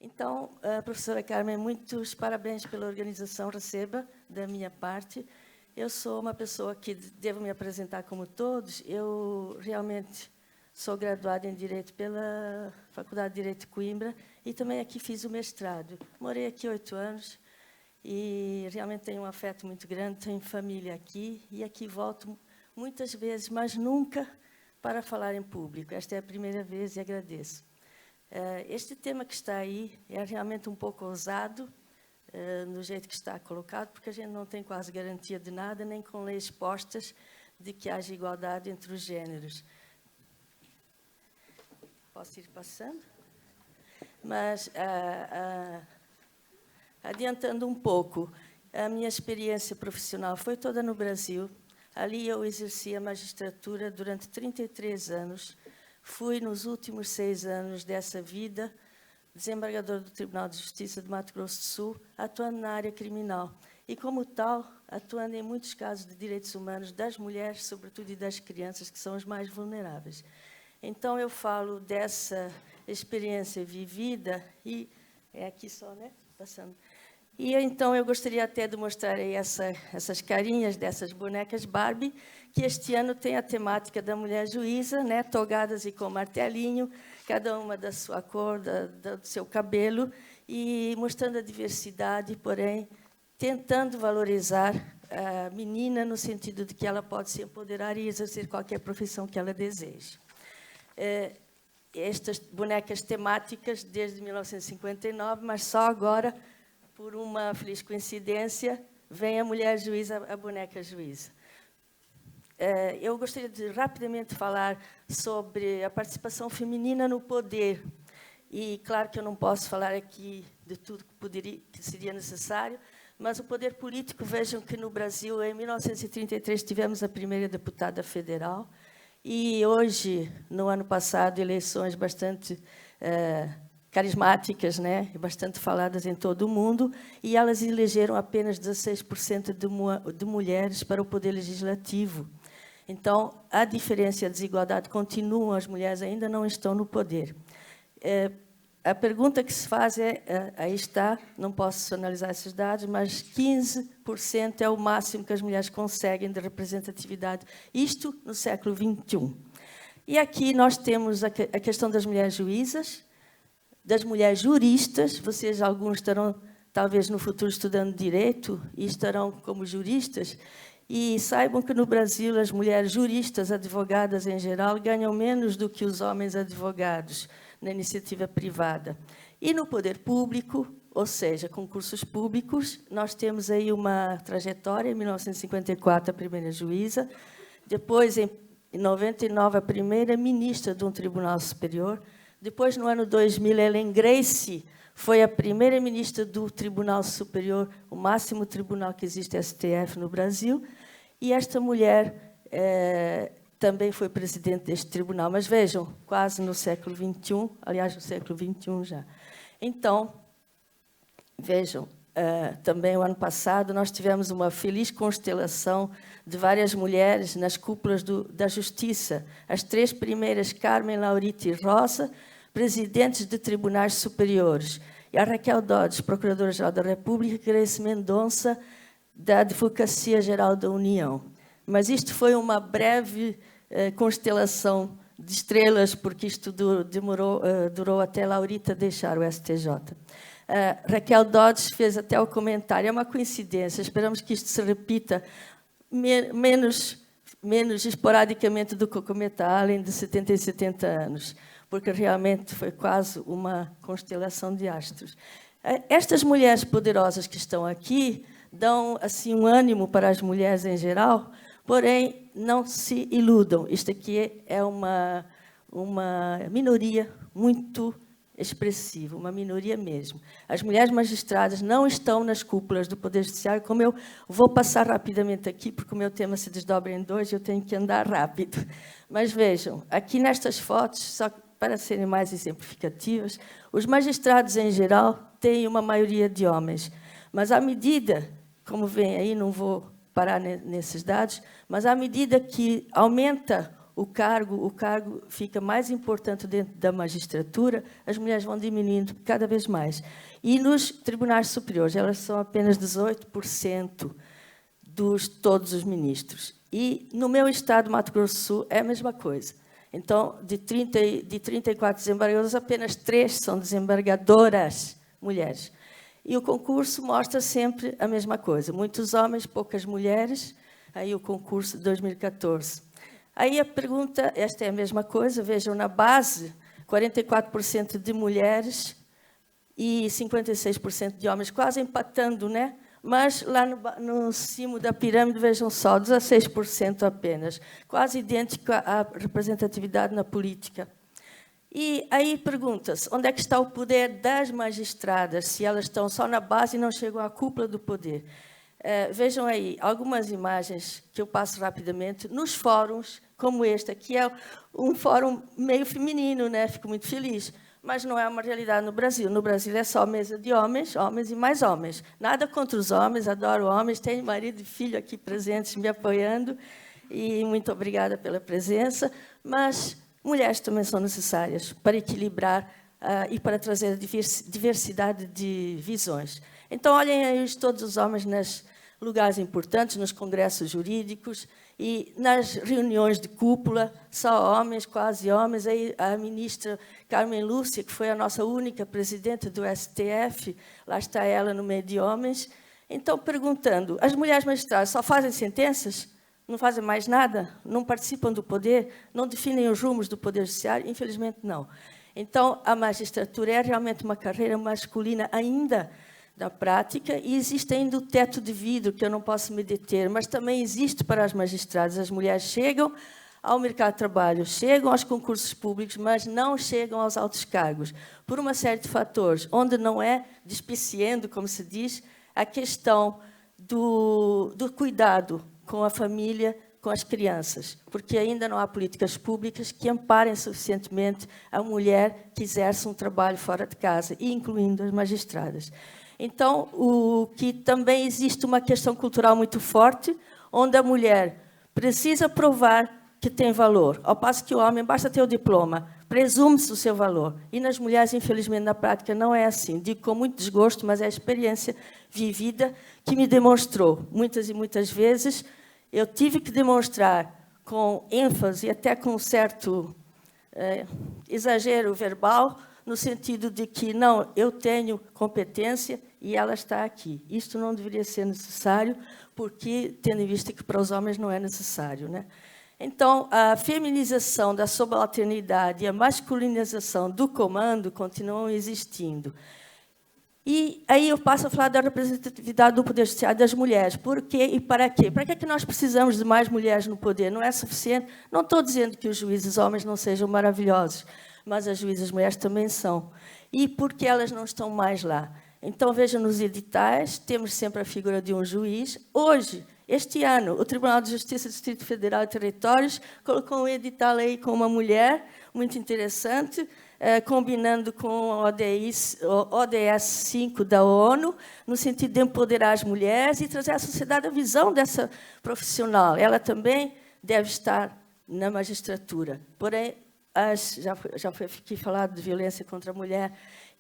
Então, professora Carmen, muitos parabéns pela organização, receba da minha parte. Eu sou uma pessoa que devo me apresentar como todos. Eu realmente sou graduada em Direito pela Faculdade de Direito de Coimbra e também aqui fiz o mestrado. Morei aqui 8 anos e realmente tenho um afeto muito grande, tenho família aqui e aqui volto muitas vezes, mas nunca para falar em público. Esta é a primeira vez e agradeço. Este tema que está aí é realmente um pouco ousado, no jeito que está colocado, porque a gente não tem quase garantia de nada, nem com leis postas de que haja igualdade entre os géneros. Posso ir passando? Mas, adiantando um pouco, a minha experiência profissional foi toda no Brasil. Ali eu exerci a magistratura durante 33 anos. Fui, nos últimos 6 anos dessa vida, desembargador do Tribunal de Justiça de Mato Grosso do Sul, atuando na área criminal. E, como tal, atuando em muitos casos de direitos humanos das mulheres, sobretudo, e das crianças, que são os mais vulneráveis. Então, eu falo dessa experiência vivida, e é aqui só, né? Passando. E, então, eu gostaria até de mostrar aí essas carinhas dessas bonecas Barbie, que este ano tem a temática da mulher juíza, né, togadas e com martelinho, cada uma da sua cor, do seu cabelo, e mostrando a diversidade, porém, tentando valorizar a menina no sentido de que ela pode se empoderar e exercer qualquer profissão que ela deseje. Estas bonecas temáticas desde 1959, mas só agora, por uma feliz coincidência, vem a mulher juíza, a boneca juíza. Eu gostaria de rapidamente falar sobre a participação feminina no poder. E, claro, que eu não posso falar aqui de tudo que seria necessário, mas o poder político, vejam que no Brasil, em 1933, tivemos a primeira deputada federal, e hoje, no ano passado, eleições bastante carismáticas, né, bastante faladas em todo o mundo, e elas elegeram apenas 16% de mulheres para o poder legislativo. Então, a diferença e a desigualdade continuam, as mulheres ainda não estão no poder. A pergunta que se faz aí está, não posso analisar esses dados, mas 15% é o máximo que as mulheres conseguem de representatividade, isto no século XXI. E aqui nós temos a questão das mulheres juízas, das mulheres juristas. Vocês, alguns, estarão, talvez, no futuro estudando direito e estarão como juristas. E saibam que, no Brasil, as mulheres juristas, advogadas em geral, ganham menos do que os homens advogados na iniciativa privada. E no poder público, ou seja, concursos públicos, nós temos aí uma trajetória. Em 1954, a primeira juíza, depois, em 99, a primeira ministra de um tribunal superior. Depois, no ano 2000, Ellen Gracie foi a primeira ministra do Tribunal Superior, o máximo tribunal que existe, STF, no Brasil. E esta mulher também foi presidente deste tribunal. Mas vejam, quase no século XXI, aliás, no século XXI já. Então, vejam, também o ano passado nós tivemos uma feliz constelação de várias mulheres nas cúpulas da Justiça. As 3 primeiras, Carmen, Laurita e Rosa, presidentes de tribunais superiores. E a Raquel Dodge, Procuradora-Geral da República, e Grace Mendonça, da Advocacia Geral da União. Mas isto foi uma breve constelação de estrelas, porque isto durou até Laurita deixar o STJ. Raquel Dodge fez até o comentário, é uma coincidência, esperamos que isto se repita menos esporadicamente do que o cometa Allen, de 70 e 70 anos, porque realmente foi quase uma constelação de astros. Estas mulheres poderosas que estão aqui dão assim um ânimo para as mulheres em geral, porém, não se iludam. Isto aqui é uma minoria muito expressiva, uma minoria mesmo. As mulheres magistradas não estão nas cúpulas do Poder Judiciário, como eu vou passar rapidamente aqui, porque o meu tema se desdobra em 2 e eu tenho que andar rápido. Mas vejam, aqui nestas fotos, só para serem mais exemplificativas, os magistrados, em geral, têm uma maioria de homens. Mas, à medida, como vem aí, não vou parar nesses dados, mas à medida que aumenta o cargo fica mais importante dentro da magistratura, as mulheres vão diminuindo cada vez mais. E nos tribunais superiores, elas são apenas 18% dos todos os ministros. E no meu estado, Mato Grosso do Sul, é a mesma coisa. Então, de 34 desembargadores, apenas 3 são desembargadoras mulheres. E o concurso mostra sempre a mesma coisa. Muitos homens, poucas mulheres. Aí o concurso de 2014. Aí a pergunta, esta é a mesma coisa, vejam, na base, 44% de mulheres e 56% de homens, quase empatando, né? Mas lá no cimo da pirâmide, vejam só, 16% apenas, quase idêntico à representatividade na política. E aí pergunta-se, onde é que está o poder das magistradas, se elas estão só na base e não chegam à cúpula do poder? Vejam aí algumas imagens que eu passo rapidamente nos fóruns, como este, que é um fórum meio feminino, né? Fico muito feliz. Mas não é uma realidade no Brasil. No Brasil é só mesa de homens, homens e mais homens. Nada contra os homens, adoro homens, tenho marido e filho aqui presentes me apoiando, e muito obrigada pela presença, mas mulheres também são necessárias para equilibrar e para trazer diversidade de visões. Então, olhem aí todos os homens nos lugares importantes, nos congressos jurídicos e nas reuniões de cúpula, só homens, quase homens. Aí a ministra Carmen Lúcia, que foi a nossa única presidente do STF, lá está ela no meio de homens. Então, perguntando, as mulheres magistradas só fazem sentenças? Não fazem mais nada? Não participam do poder? Não definem os rumos do poder judiciário? Infelizmente, não. Então, a magistratura é realmente uma carreira masculina ainda na prática, e existe ainda o teto de vidro, que eu não posso me deter, mas também existe para as magistradas. As mulheres chegam ao mercado de trabalho, chegam aos concursos públicos, mas não chegam aos altos cargos, por uma série de fatores, onde não é despiciando, como se diz, a questão do cuidado com a família, com as crianças, porque ainda não há políticas públicas que amparem suficientemente a mulher que exerce um trabalho fora de casa, incluindo as magistradas. Então, que também existe uma questão cultural muito forte, onde a mulher precisa provar que tem valor, ao passo que o homem, basta ter o diploma, presume-se o seu valor. E nas mulheres, infelizmente, na prática, não é assim. Digo com muito desgosto, mas é a experiência vivida que me demonstrou. Muitas e muitas vezes, eu tive que demonstrar com ênfase e até com um certo exagero verbal, no sentido de que, não, eu tenho competência e ela está aqui. Isto não deveria ser necessário, porque, tendo em vista que para os homens não é necessário, né? Então, a feminização da subalternidade e a masculinização do comando continuam existindo. E aí eu passo a falar da representatividade do poder judiciário das mulheres. Por quê e para quê? Para que é que nós precisamos de mais mulheres no poder? Não é suficiente? Não estou dizendo que os juízes homens não sejam maravilhosos, mas as juízes mulheres também são. E por que elas não estão mais lá? Então, vejam nos editais, temos sempre a figura de um juiz. Hoje, este ano, o Tribunal de Justiça do Distrito Federal e Territórios colocou um edital aí com uma mulher, muito interessante, combinando com o ODS 5 da ONU, no sentido de empoderar as mulheres e trazer à sociedade a visão dessa profissional. Ela também deve estar na magistratura. Porém, já foi aqui falado de violência contra a mulher,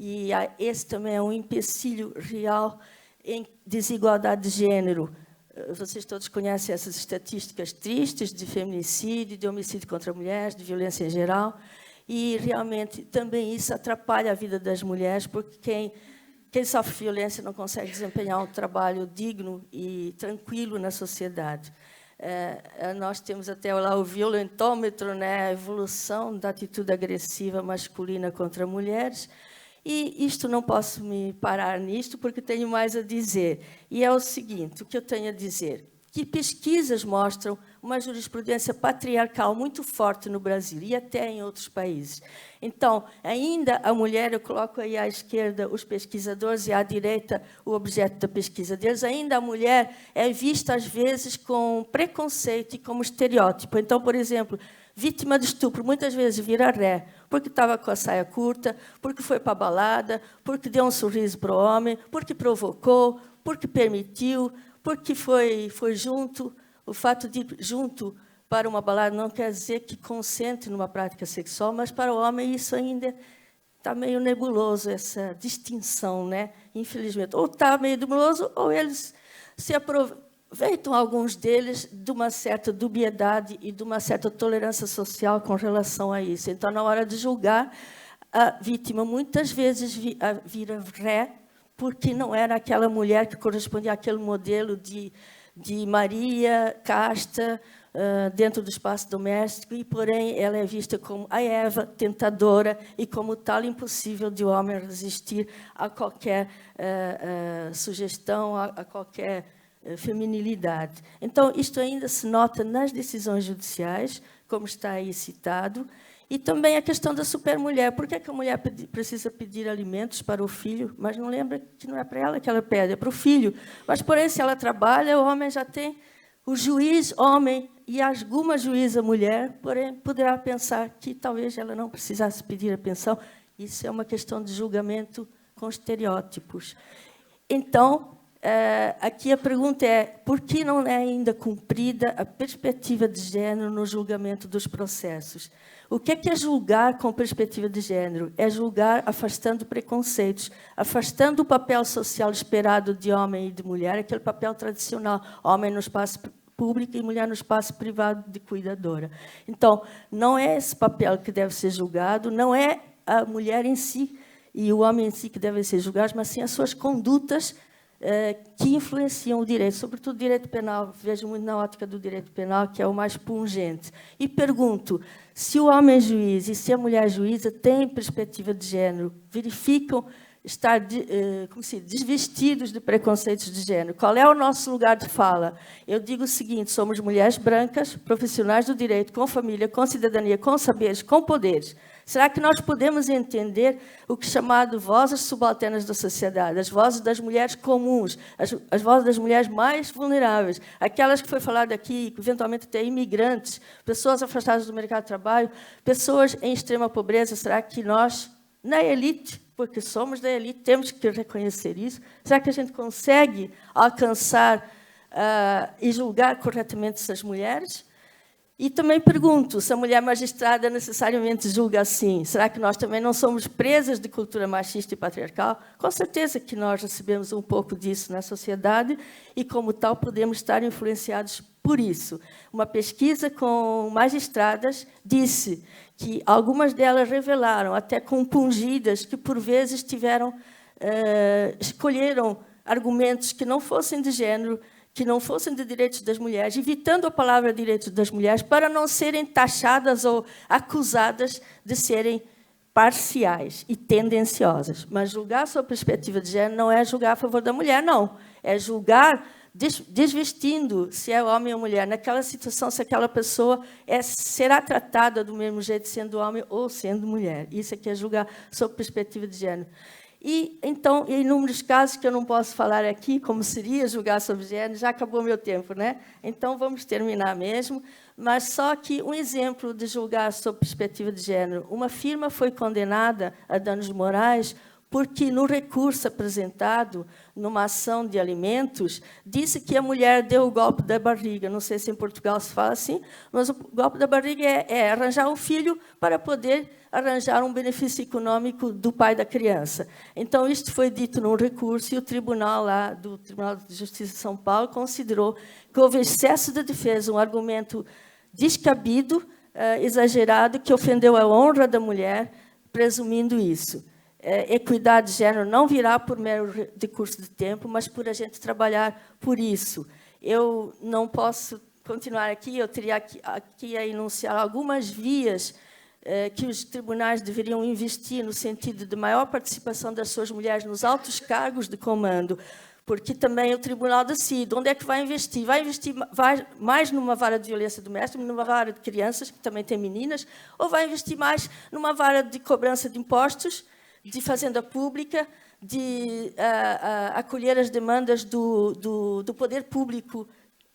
e esse também é um empecilho real em desigualdade de gênero. Vocês todos conhecem essas estatísticas tristes de feminicídio, de homicídio contra mulheres, de violência em geral, e realmente também isso atrapalha a vida das mulheres, porque quem sofre violência não consegue desempenhar um trabalho digno e tranquilo na sociedade. Nós temos até lá o violentômetro, né, a evolução da atitude agressiva masculina contra mulheres, e isto não posso me parar nisto, porque tenho mais a dizer. E é o seguinte, o que eu tenho a dizer, que pesquisas mostram uma jurisprudência patriarcal muito forte no Brasil e até em outros países. Então, ainda a mulher, eu coloco aí à esquerda os pesquisadores e à direita o objeto da pesquisa deles, ainda a mulher é vista, às vezes, com preconceito e como estereótipo. Então, por exemplo, vítima de estupro, muitas vezes vira ré, porque estava com a saia curta, porque foi para a balada, porque deu um sorriso para o homem, porque provocou, porque permitiu, porque foi junto. O fato de ir junto para uma balada não quer dizer que consente numa prática sexual, mas para o homem isso ainda está meio nebuloso, essa distinção, né? Infelizmente. Ou está meio nebuloso, ou eles se aproveitam, alguns deles, de uma certa dubiedade e de uma certa tolerância social com relação a isso. Então, na hora de julgar, a vítima muitas vezes vira ré, porque não era aquela mulher que correspondia àquele modelo de Maria, casta, dentro do espaço doméstico, e, porém, ela é vista como a Eva, tentadora, e como tal impossível de o homem resistir a qualquer sugestão, a qualquer feminilidade. Então, isto ainda se nota nas decisões judiciais, como está aí citado, e também a questão da supermulher. Por que a mulher precisa pedir alimentos para o filho, mas não lembra que não é para ela que ela pede, é para o filho. Mas, porém, se ela trabalha, o homem já tem o juiz homem e alguma juíza mulher, porém, poderá pensar que talvez ela não precisasse pedir a pensão. Isso é uma questão de julgamento com estereótipos. Então, aqui a pergunta é, por que não é ainda cumprida a perspectiva de género no julgamento dos processos? O que é julgar com perspectiva de género? É julgar afastando preconceitos, afastando o papel social esperado de homem e de mulher, aquele papel tradicional, homem no espaço público e mulher no espaço privado de cuidadora. Então, não é esse papel que deve ser julgado, não é a mulher em si e o homem em si que devem ser julgados, mas sim as suas condutas que influenciam o direito, sobretudo o direito penal. Vejo muito na ótica do direito penal, que é o mais pungente. E pergunto, se o homem juiz e se a mulher juíza têm perspectiva de género, verificam estar desvestidos de preconceitos de género? Qual é o nosso lugar de fala? Eu digo o seguinte, somos mulheres brancas, profissionais do direito, com família, com cidadania, com saberes, com poderes. Será que nós podemos entender o que é chamado vozes subalternas da sociedade, as vozes das mulheres comuns, as vozes das mulheres mais vulneráveis, aquelas que foi falado aqui, eventualmente até imigrantes, pessoas afastadas do mercado de trabalho, pessoas em extrema pobreza? Será que nós, na elite, porque somos da elite, temos que reconhecer isso, será que a gente consegue alcançar e julgar corretamente essas mulheres? E também pergunto, se a mulher magistrada necessariamente julga assim, será que nós também não somos presas de cultura machista e patriarcal? Com certeza que nós recebemos um pouco disso na sociedade e, como tal, podemos estar influenciados por isso. Uma pesquisa com magistradas disse que algumas delas revelaram, até compungidas, que, por vezes, escolheram argumentos que não fossem de género, que não fossem de direitos das mulheres, evitando a palavra direitos das mulheres, para não serem taxadas ou acusadas de serem parciais e tendenciosas. Mas julgar sob a perspectiva de género não é julgar a favor da mulher, não. É julgar desvestindo se é homem ou mulher. Naquela situação, se aquela pessoa será tratada do mesmo jeito, sendo homem ou sendo mulher. Isso aqui é julgar sob perspectiva de género. E, então, em inúmeros casos que eu não posso falar aqui, como seria julgar sobre gênero, já acabou meu tempo, né? Então, vamos terminar mesmo. Mas só que um exemplo de julgar sob perspectiva de gênero. Uma firma foi condenada a danos morais porque, no recurso apresentado, numa ação de alimentos, disse que a mulher deu o golpe da barriga. Não sei se em Portugal se fala assim, mas o golpe da barriga é arranjar um filho para poder arranjar um benefício econômico do pai da criança. Então, isto foi dito num recurso e o tribunal lá do Tribunal de Justiça de São Paulo considerou que houve excesso de defesa, um argumento descabido, exagerado, que ofendeu a honra da mulher, presumindo isso. Equidade de género não virá por mero decurso de tempo, mas por a gente trabalhar por isso. Eu não posso continuar aqui, eu teria aqui a enunciar algumas vias que os tribunais deveriam investir no sentido de maior participação das suas mulheres nos altos cargos de comando, porque também o tribunal decide onde é que vai investir. Vai investir mais numa vara de violência doméstica, numa vara de crianças, que também tem meninas, ou vai investir mais numa vara de cobrança de impostos, de fazenda pública, de acolher as demandas do poder público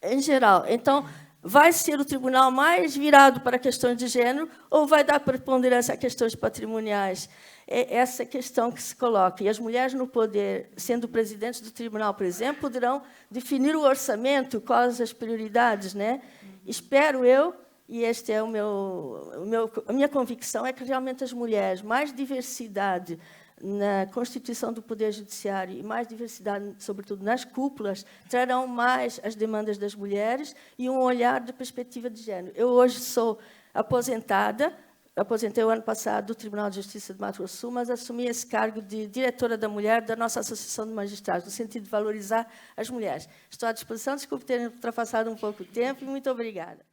em geral. Então, vai ser o tribunal mais virado para questões de género ou vai dar preponderância a questões patrimoniais? É essa questão que se coloca. E as mulheres no poder, sendo presidentes do tribunal, por exemplo, poderão definir o orçamento, quais as prioridades, né? Espero eu e este é a minha convicção, é que realmente as mulheres, mais diversidade na constituição do Poder Judiciário e mais diversidade, sobretudo nas cúpulas, trarão mais as demandas das mulheres e um olhar de perspectiva de género. Eu hoje sou aposentada, aposentei o ano passado do Tribunal de Justiça de Mato Grosso do Sul, mas assumi esse cargo de diretora da mulher da nossa Associação de Magistrados, no sentido de valorizar as mulheres. Estou à disposição, desculpe ter ultrapassado um pouco o tempo, e muito obrigada.